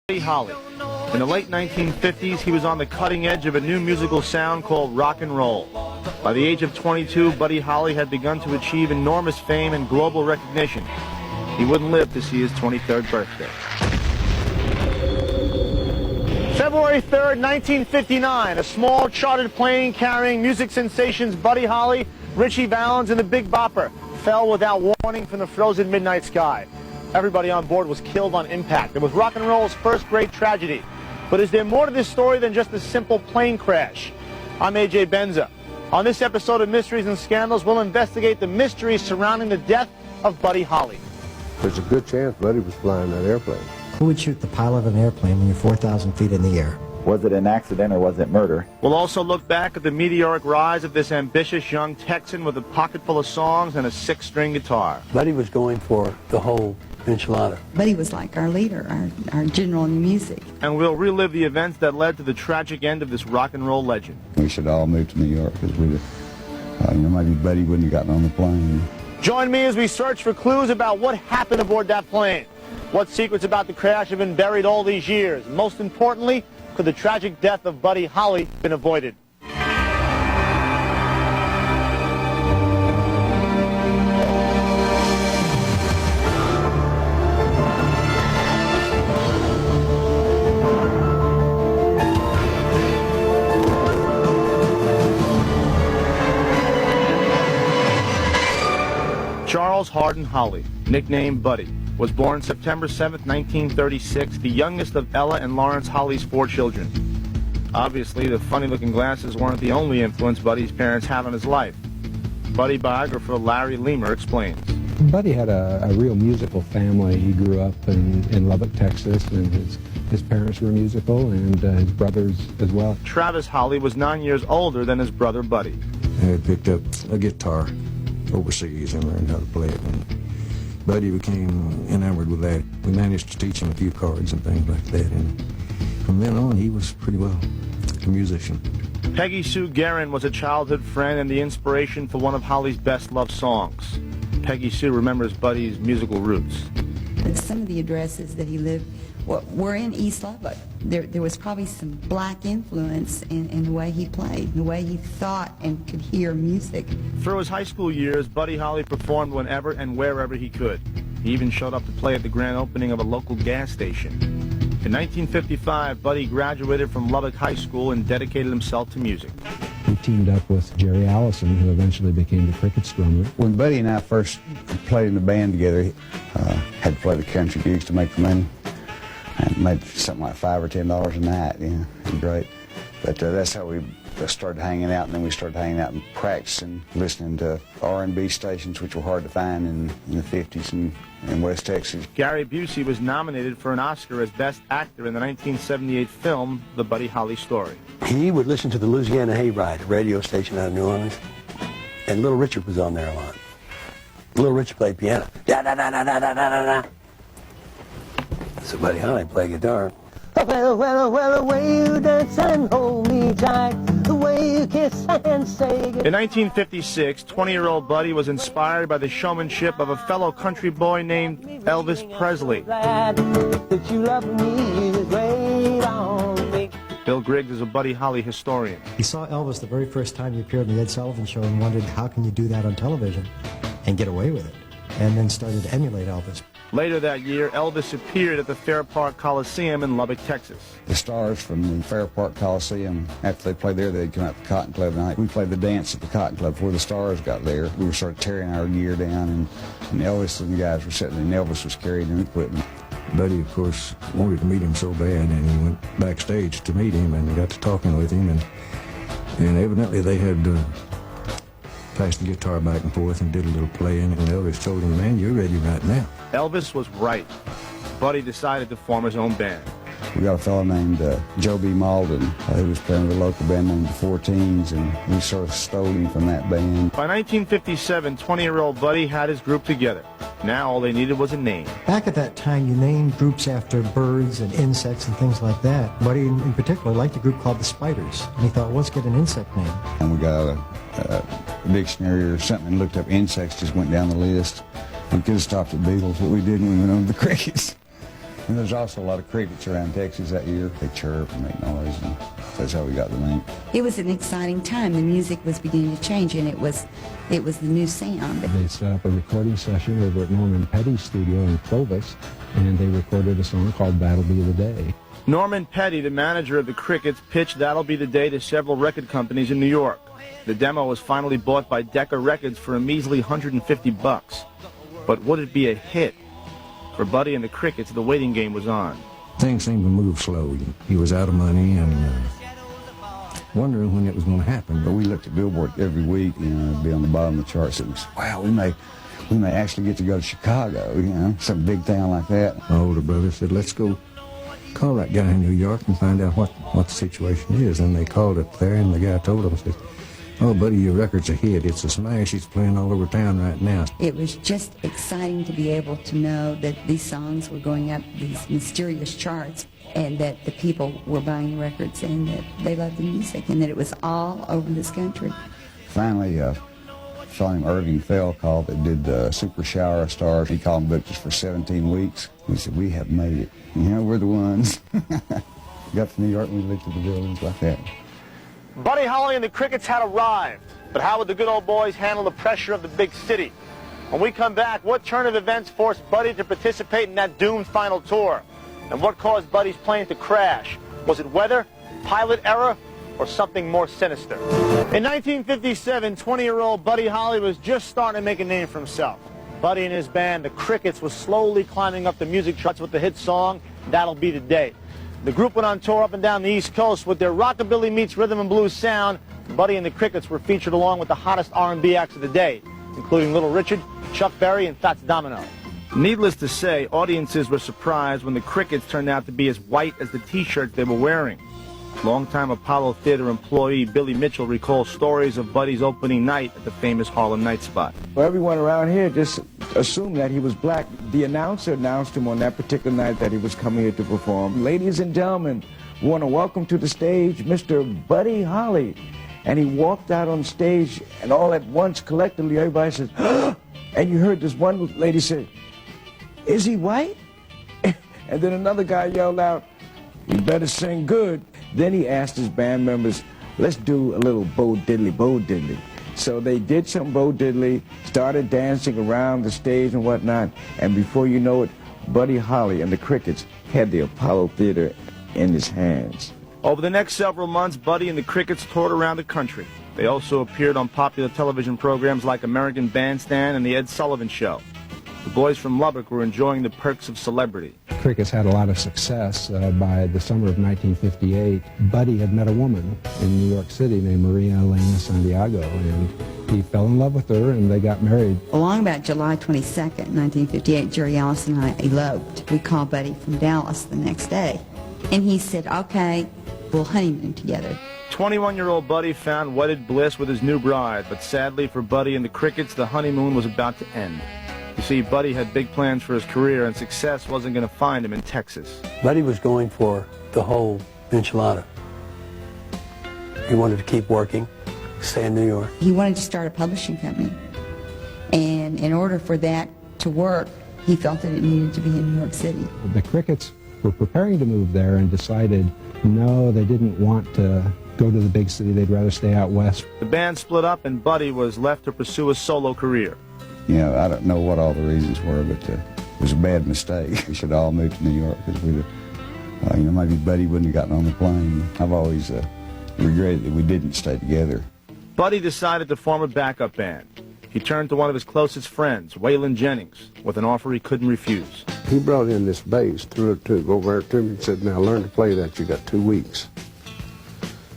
Buddy Holly. In the late 1950s, he was on the cutting edge of a new musical sound called rock and roll. By the age of 22, Buddy Holly had begun to achieve enormous fame and global recognition. He wouldn't live to see his 23rd birthday. February 3rd, 1959, a small chartered plane carrying music sensations Buddy Holly, Ritchie Valens, and the Big Bopper fell without warning from the frozen midnight sky. Everybody on board was killed on impact. It was rock and roll's first great tragedy. But is there more to this story than just a simple plane crash? I'm A.J. Benza. On this episode of Mysteries and Scandals, we'll investigate the mysteries surrounding the death of Buddy Holly. There's a good chance Buddy was flying that airplane. Who would shoot the pilot of an airplane when you're 4,000 feet in the air? Was it an accident or was it murder? We'll also look back at the meteoric rise of this ambitious young Texan with a pocket full of songs and a six-string guitar. Buddy was going for the whole enchilada. Buddy was like our leader, our general in music. And we'll relive the events that led to the tragic end of this rock and roll legend. We should all move to New York because maybe Buddy wouldn't have gotten on the plane. Join me as we search for clues about what happened aboard that plane. What secrets about the crash have been buried all these years? Most importantly, could the tragic death of Buddy Holly been avoided? Charles Hardin Holly, nicknamed Buddy, was born September 7, 1936, the youngest of Ella and Lawrence Holly's 4 children. Obviously, the funny-looking glasses weren't the only influence Buddy's parents had on his life. Buddy biographer Larry Lemer explains. Buddy had a real musical family. He grew up in Lubbock, Texas, and his parents were musical, and his brothers as well. Travis Holly was 9 years older than his brother Buddy. I had picked up a guitar overseas and learned how to play it. And Buddy became enamored with that. We managed to teach him a few chords and things like that, and from then on he was pretty well a musician. Peggy Sue Guerin was a childhood friend and the inspiration for one of Holly's best-loved songs. Peggy Sue remembers Buddy's musical roots. Some of the addresses that he lived were in East Lubbock. There was probably some black influence in the way he played, the way he thought and could hear music. Through his high school years, Buddy Holly performed whenever and wherever he could. He even showed up to play at the grand opening of a local gas station. In 1955, Buddy graduated from Lubbock High School and dedicated himself to music. He teamed up with Jerry Allison, who eventually became the Crickets drummer. When Buddy and I first played in the band together, he had to play the country gigs to make the money. And made something like $5 or $10 a night, you know, it was great. But that's how we started hanging out, and then we started hanging out and practicing, listening to R&B stations, which were hard to find in the 50s in West Texas. Gary Busey was nominated for an Oscar as Best Actor in the 1978 film, The Buddy Holly Story. He would listen to the Louisiana Hayride, a radio station out of New Orleans, and Little Richard was on there a lot. Little Richard played piano. Da-da-da-da-da-da-da-da. So Buddy Holly played guitar. Well, well, well, the way you dance and hold me tight, the way you kiss and say goodbye. In 1956, 20-year-old Buddy was inspired by the showmanship of a fellow country boy named Elvis Presley. Glad that you love me, wait on me. Bill Griggs is a Buddy Holly historian. He saw Elvis the very first time he appeared on the Ed Sullivan Show and wondered, how can you do that on television and get away with it? And then started to emulate Elvis. Later that year, Elvis appeared at the Fair Park Coliseum in Lubbock, Texas. The stars from the Fair Park Coliseum, after they played there, they'd come out to the Cotton Club night. We played the dance at the Cotton Club before the stars got there. We were sort of tearing our gear down, and Elvis and the guys were sitting there, and Elvis was carrying their equipment. Buddy, of course, wanted to meet him so bad, and he went backstage to meet him and got to talking with him, and evidently they had passed the guitar back and forth and did a little playing, and Elvis told him, man, you're ready right now. Elvis was right. Buddy decided to form his own band. We got a fellow named Joe B. Malden who was playing with a local band named the Four Teens, and we sort of stole him from that band. By 1957, 20-year-old Buddy had his group together. Now all they needed was a name. Back at that time, you named groups after birds and insects and things like that. Buddy, in particular, liked a group called the Spiders. And he thought, let's get an insect name. And we got a dictionary or something and looked up insects, just went down the list. We could have stopped at beetles, but we didn't. We went on to the crickets. And there's also a lot of crickets around Texas that year. They chirp and make noise, and that's how we got the name. It was an exciting time. The music was beginning to change, and it was the new sound. They set up a recording session over at Norman Petty's studio in Clovis, and they recorded a song called That'll Be the Day. Norman Petty, the manager of the Crickets, pitched That'll Be the Day to several record companies in New York. The demo was finally bought by Decca Records for a measly $150. But would it be a hit? For Buddy and the Crickets, the waiting game was on. Things seemed to move slow. He was out of money and wondering when it was going to happen. But we looked at Billboard every week, you know, be on the bottom of the charts. It was, wow, we may actually get to go to Chicago, you know, some big town like that. My older brother said, let's go call that guy in New York and find out what the situation is. And they called up there, and the guy told them, said, oh, buddy, your record's a hit. It's a smash. It's playing all over town right now. It was just exciting to be able to know that these songs were going up these mysterious charts, and that the people were buying the records, and that they loved the music, and that it was all over this country. Finally, a fellow named Irving Fell called that did the Super Shower of Stars. He called and booked us for 17 weeks. We said, we have made it. You know, we're the ones. Got to New York and we looked at the buildings like that. Buddy Holly and the Crickets had arrived, but how would the good old boys handle the pressure of the big city? When we come back, what turn of events forced Buddy to participate in that doomed final tour? And what caused Buddy's plane to crash? Was it weather, pilot error, or something more sinister? In 1957, 20-year-old Buddy Holly was just starting to make a name for himself. Buddy and his band, the Crickets, was slowly climbing up the music charts with the hit song, That'll Be the Day. The group went on tour up and down the East Coast with their rockabilly meets rhythm and blues sound. Buddy and the Crickets were featured along with the hottest R&B acts of the day, including Little Richard, Chuck Berry, and Fats Domino. Needless to say, audiences were surprised when the Crickets turned out to be as white as the T-shirts they were wearing. Longtime Apollo Theater employee Billy Mitchell recalls stories of Buddy's opening night at the famous Harlem Night Spot. Well, everyone around here just assumed that he was black. The announcer announced him on that particular night that he was coming here to perform. Ladies and gentlemen, we want to welcome to the stage Mr. Buddy Holly. And he walked out on stage, and all at once, collectively, everybody says, "Huh?" And you heard this one lady say, "Is he white?" And then another guy yelled out, "You better sing good." Then he asked his band members, let's do a little Bo Diddley, Bo Diddley. So they did some Bo Diddley, started dancing around the stage and whatnot, and before you know it, Buddy Holly and the Crickets had the Apollo Theater in his hands. Over the next several months, Buddy and the Crickets toured around the country. They also appeared on popular television programs like American Bandstand and The Ed Sullivan Show. The boys from Lubbock were enjoying the perks of celebrity. Crickets had a lot of success. By the summer of 1958, Buddy had met a woman in New York City named Maria Elena Santiago, and he fell in love with her, and they got married. Along about July 22nd, 1958, Jerry Ellis and I eloped. We called Buddy from Dallas the next day, and he said, okay, we'll honeymoon together. 21-year-old Buddy found wedded bliss with his new bride, but sadly for Buddy and the Crickets, the honeymoon was about to end. You see, Buddy had big plans for his career, and success wasn't going to find him in Texas. Buddy was going for the whole enchilada. He wanted to keep working, stay in New York. He wanted to start a publishing company, and in order for that to work, he felt that it needed to be in New York City. The Crickets were preparing to move there and decided, no, they didn't want to go to the big city. They'd rather stay out west. The band split up, and Buddy was left to pursue a solo career. You know, I don't know what all the reasons were, but it was a bad mistake. We should all move to New York because we'd have, you know, maybe Buddy wouldn't have gotten on the plane. I've always regretted that we didn't stay together. Buddy decided to form a backup band. He turned to one of his closest friends, Waylon Jennings, with an offer he couldn't refuse. He brought in this bass, threw it over to me and said, now learn to play that, you got 2 weeks.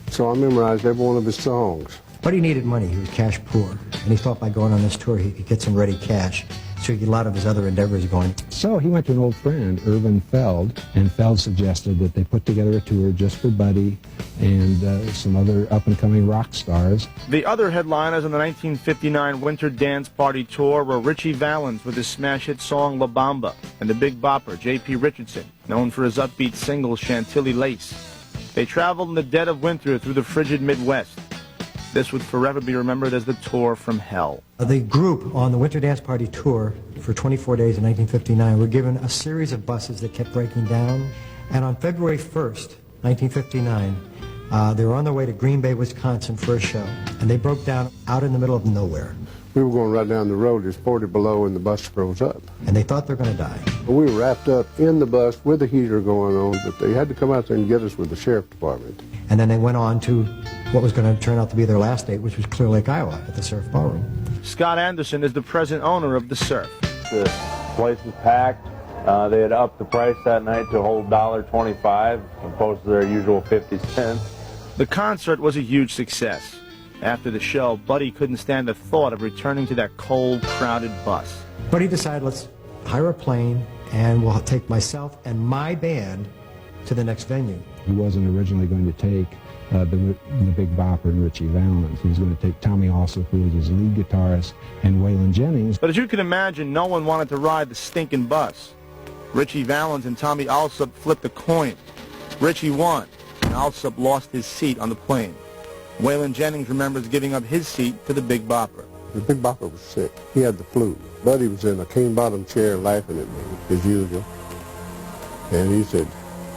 So I memorized every one of his songs. Buddy needed money. He was cash poor, and he thought by going on this tour he could get some ready cash so he could get a lot of his other endeavors going. So he went to an old friend, Irvin Feld, and Feld suggested that they put together a tour just for Buddy and some other up-and-coming rock stars. The other headliners on the 1959 Winter Dance Party Tour were Richie Valens with his smash hit song La Bamba, and the Big Bopper, J.P. Richardson, known for his upbeat single Chantilly Lace. They traveled in the dead of winter through the frigid Midwest. This would forever be remembered as the Tour from Hell. The group on the Winter Dance Party tour for 24 days in 1959 were given a series of buses that kept breaking down. And on February 1st, 1959, they were on their way to Green Bay, Wisconsin for a show. And they broke down out in the middle of nowhere. We were going right down the road, it's 40 below, and the bus froze up. And they thought they were going to die. We were wrapped up in the bus with the heater going on, but they had to come out there and get us with the sheriff department. And then they went on to what was going to turn out to be their last date, which was Clear Lake, Iowa, at the Surf Ballroom. Scott Anderson is the present owner of the Surf. The place was packed. They had upped the price that night to a whole $1.25 opposed to their usual 50 cents. The concert was a huge success. After the show, Buddy couldn't stand the thought of returning to that cold, crowded bus. Buddy decided, let's hire a plane, and we'll take myself and my band to the next venue. He wasn't originally going to take the Big Bopper and Richie Valens. He was going to take Tommy Allsup, who was his lead guitarist, and Waylon Jennings. But as you can imagine, no one wanted to ride the stinking bus. Richie Valens and Tommy Allsup flipped a coin. Richie won, and Allsup lost his seat on the plane. Waylon Jennings remembers giving up his seat to the Big Bopper. The Big Bopper was sick. He had the flu. Buddy was in a cane-bottom chair laughing at me, as usual. And he said,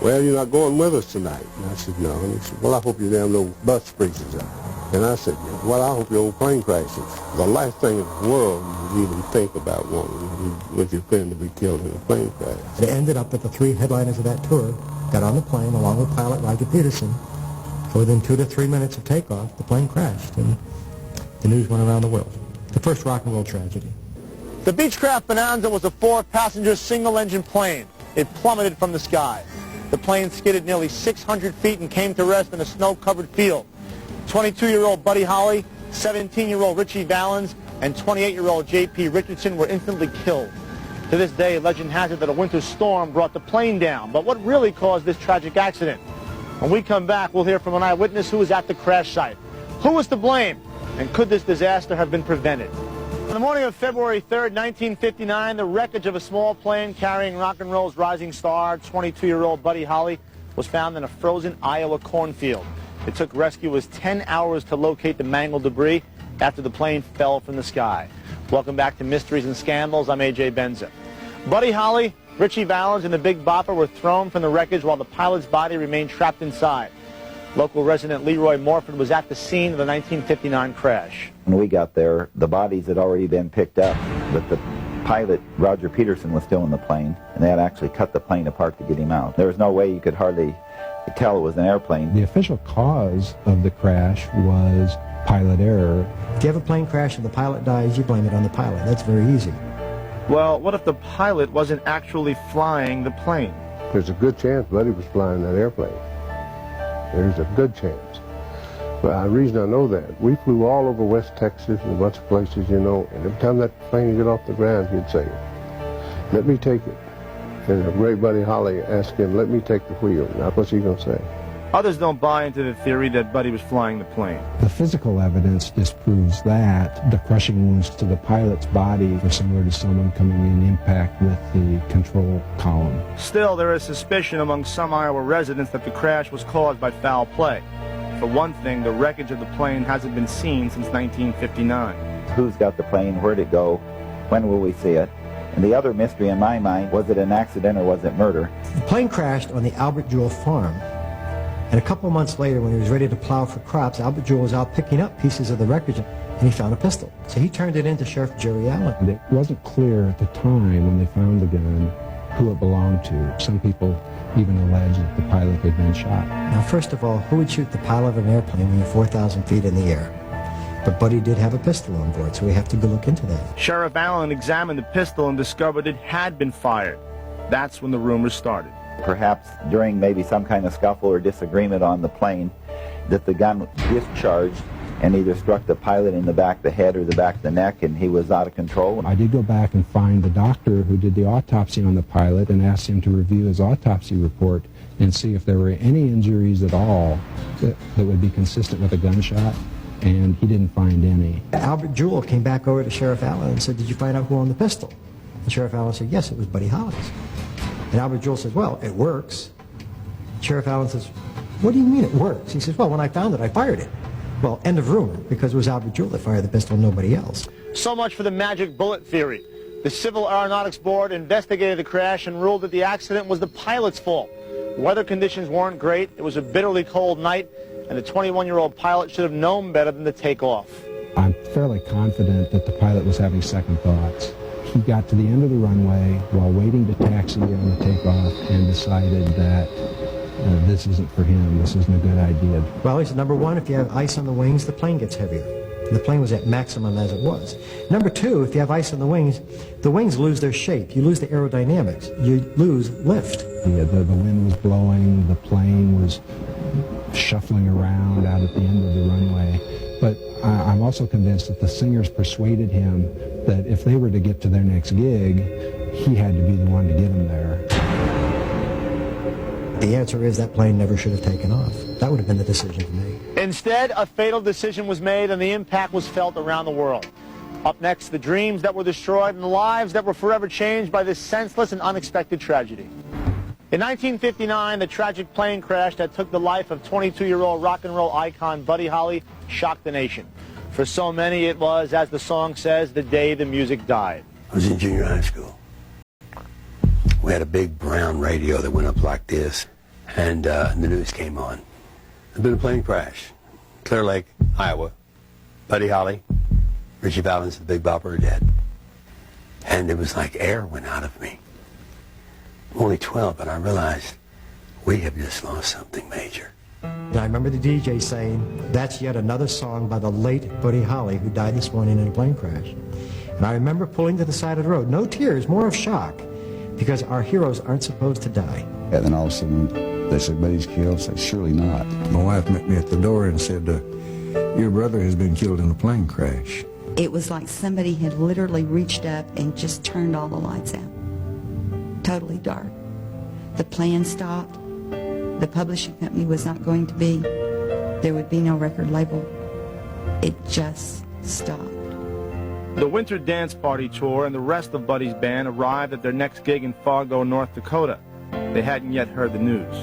well, you're not going with us tonight. And I said, no. And he said, well, I hope your damn little bus freezes up. And I said, well, I hope your old plane crashes. The last thing in the world you even think about wanting with your friend to be killed in a plane crash. It ended up that the three headliners of that tour got on the plane along with pilot Roger Peterson. Within 2 to 3 minutes of takeoff, the plane crashed, and the news went around the world. The first rock and roll tragedy. The Beechcraft Bonanza was a 4-passenger single-engine plane. It plummeted from the sky. The plane skidded nearly 600 feet and came to rest in a snow-covered field. 22-year-old Buddy Holly, 17-year-old Richie Valens, and 28-year-old J.P. Richardson were instantly killed. To this day, legend has it that a winter storm brought the plane down. But what really caused this tragic accident? When we come back, we'll hear from an eyewitness who was at the crash site. Who was to blame, and could this disaster have been prevented? On the morning of February 3rd, 1959, the wreckage of a small plane carrying rock and roll's rising star, 22-year-old Buddy Holly, was found in a frozen Iowa cornfield. It took rescuers 10 hours to locate the mangled debris after the plane fell from the sky. Welcome back to Mysteries and Scandals. I'm A.J. Benza. Buddy Holly, Richie Valens, and the Big Bopper were thrown from the wreckage while the pilot's body remained trapped inside. Local resident Leroy Morford was at the scene of the 1959 crash. When we got there, the bodies had already been picked up, but the pilot, Roger Peterson, was still in the plane, and they had actually cut the plane apart to get him out. There was no way you could hardly tell it was an airplane. The official cause of the crash was pilot error. If you have a plane crash and the pilot dies, you blame it on the pilot. That's very easy. Well, what if the pilot wasn't actually flying the plane? There's a good chance Buddy was flying that airplane. There's a good chance. But the reason I know that, we flew all over West Texas and a bunch of places, you know, and every time that plane would get off the ground, he'd say, let me take it. And the great Buddy Holly asked him, let me take the wheel. Now, what's he going to say? Others don't buy into the theory that Buddy was flying the plane. The physical evidence disproves that. The crushing wounds to the pilot's body were similar to someone coming in impact with the control column. Still, there is suspicion among some Iowa residents that the crash was caused by foul play. For one thing, the wreckage of the plane hasn't been seen since 1959. Who's got the plane? Where'd it go? When will we see it? And the other mystery in my mind, was it an accident or was it murder? The plane crashed on the Albert Jewell farm. And a couple of months later, when he was ready to plow for crops, Albert Jewell was out picking up pieces of the wreckage, and he found a pistol. So he turned it in to Sheriff Jerry Allen. And it wasn't clear at the time when they found the gun who it belonged to. Some people even allege that the pilot had been shot. Now, first of all, who would shoot the pilot of an airplane when you're 4,000 feet in the air? But Buddy did have a pistol on board, so we have to go look into that. Sheriff Allen examined the pistol and discovered it had been fired. That's when the rumors started. Perhaps during maybe some kind of scuffle or disagreement on the plane, that the gun discharged and either struck the pilot in the back of the head or the back of the neck, and he was out of control. I did go back and find the doctor who did the autopsy on the pilot and asked him to review his autopsy report and see if there were any injuries at all that would be consistent with a gunshot, and he didn't find any. Albert Jewell came back over to Sheriff Allen and said, did you find out who owned the pistol? And Sheriff Allen said, yes, it was Buddy Holly's. And Albert Jewell says, well, it works. Sheriff Allen says, what do you mean it works? He says, well, when I found it, I fired it. Well, end of rumor, because it was Albert Jewell that fired the pistol, nobody else. So much for the magic bullet theory. The Civil Aeronautics Board investigated the crash and ruled that the accident was the pilot's fault. Weather conditions weren't great, it was a bitterly cold night, and the 21-year-old pilot should have known better than to take off. I'm fairly confident that the pilot was having second thoughts. He got to the end of the runway while waiting to taxi on the takeoff and decided that this isn't for him, this isn't a good idea. Well, he said, number one, if you have ice on the wings, the plane gets heavier. And the plane was at maximum as it was. Number two, if you have ice on the wings lose their shape. You lose the aerodynamics. You lose lift. The wind was blowing, the plane was shuffling around out at the end of the runway. But I'm also convinced that the singers persuaded him that if they were to get to their next gig, he had to be the one to get them there. The answer is that plane never should have taken off. That would have been the decision to make. Instead, a fatal decision was made and the impact was felt around the world. Up next, the dreams that were destroyed and the lives that were forever changed by this senseless and unexpected tragedy. In 1959, the tragic plane crash that took the life of 22-year-old rock and roll icon Buddy Holly shocked the nation. For so many, it was, as the song says, the day the music died. I was in junior high school. We had a big brown radio that went up like this, and the news came on. There'd been a plane crash. Clear Lake, Iowa. Buddy Holly, Richie Valens, the Big Bopper are dead. And it was like air went out of me. I'm only 12, but I realized we have just lost something major. And I remember the DJ saying, that's yet another song by the late Buddy Holly, who died this morning in a plane crash. And I remember pulling to the side of the road. No tears, more of shock, because our heroes aren't supposed to die. And then all of a sudden, they said, Buddy's killed. I said, surely not. My wife met me at the door and said, your brother has been killed in a plane crash. It was like somebody had literally reached up and just turned all the lights out. Totally dark. The plan stopped. The publishing company was not going to be. There would be no record label. It just stopped. The Winter Dance Party Tour and the rest of Buddy's band arrived at their next gig in Fargo, North Dakota. They hadn't yet heard the news.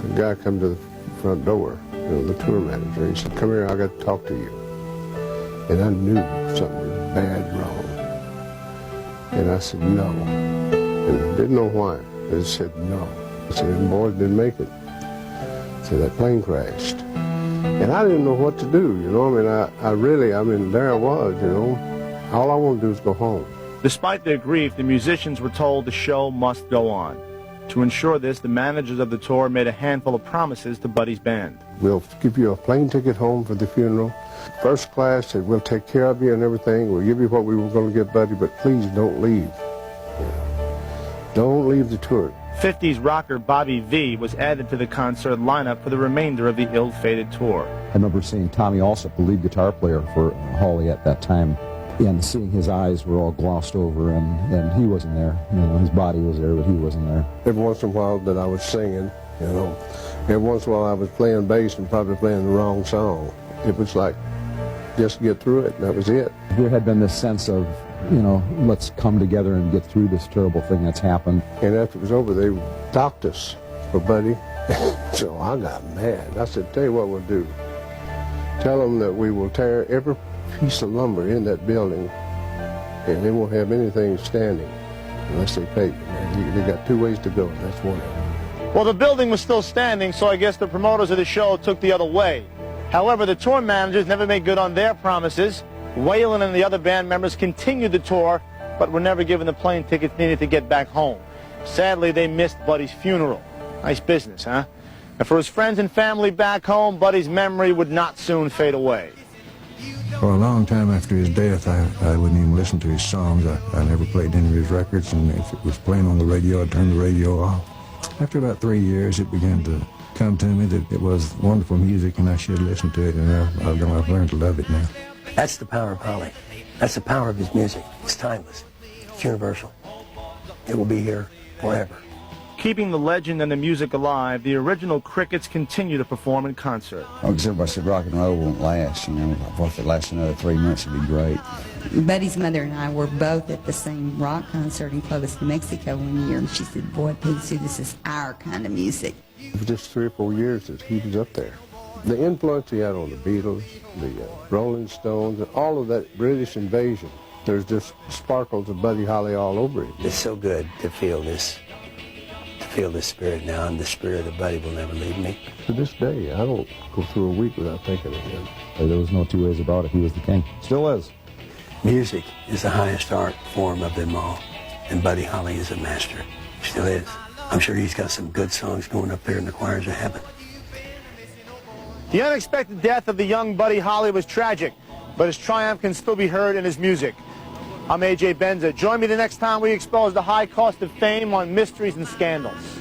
The guy come to the front door, the tour manager. He said, come here, I got to talk to you. And I knew something was bad wrong. And I said, no. And didn't know why. I just said, no. I said, the boys didn't make it. So that plane crashed. And I didn't know what to do, you know. I mean, there I was, you know. All I wanted to do was go home. Despite their grief, the musicians were told the show must go on. To ensure this, the managers of the tour made a handful of promises to Buddy's band. We'll give you a plane ticket home for the funeral. First class, said we'll take care of you and everything. We'll give you what we were going to give Buddy, but please don't leave. Don't leave the tour. 50s rocker Bobby Vee was added to the concert lineup for the remainder of the ill-fated tour. I remember seeing Tommy Alsop, the lead guitar player for Holly at that time, and seeing his eyes were all glossed over, and he wasn't there. You know, his body was there, but he wasn't there. Every once in a while that I was singing, you know, every once in a while I was playing bass and probably playing the wrong song. It was like, just get through it, and that was it. There had been this sense of, you know, let's come together and get through this terrible thing that's happened. And after it was over, they docked us for Buddy. So I got mad. I said, tell you what we'll do. Tell them that we will tear every piece of lumber in that building, and they won't have anything standing unless they pay. They got two ways to go, and that's one of them. Well, the building was still standing, so I guess the promoters of the show took the other way. However, the tour managers never made good on their promises. Waylon and the other band members continued the tour, but were never given the plane tickets needed to get back home. Sadly, they missed Buddy's funeral. Nice business, huh? And for his friends and family back home, Buddy's memory would not soon fade away. For a long time after his death, I wouldn't even listen to his songs. I never played any of his records, and if it was playing on the radio, I'd turn the radio off. After about 3 years, it began to come to me that it was wonderful music, and I should listen to it, and I've learned to love it now. That's the power of Holly. That's the power of his music. It's timeless. It's universal. It will be here forever. Keeping the legend and the music alive, the original Crickets continue to perform in concert. Oh, because everybody said rock and roll won't last, you know. If it lasts another 3 months, it'd be great. Buddy's mother and I were both at the same rock concert in Clovis, New Mexico one year, and she said, boy, Pete Sue, this is our kind of music. It was just 3 or 4 years that he was up there. The influence he had on the Beatles, the Rolling Stones, and all of that British invasion. There's just sparkles of Buddy Holly all over it. It's so good to feel this spirit now, and the spirit of Buddy will never leave me. To this day, I don't go through a week without thinking of him. There was no two ways about it. He was the king. Still is. Music is the highest art form of them all, and Buddy Holly is a master. Still is. I'm sure he's got some good songs going up there in the choirs of heaven. The unexpected death of the young Buddy Holly was tragic, but his triumph can still be heard in his music. I'm A.J. Benza. Join me the next time we expose the high cost of fame on Mysteries and Scandals.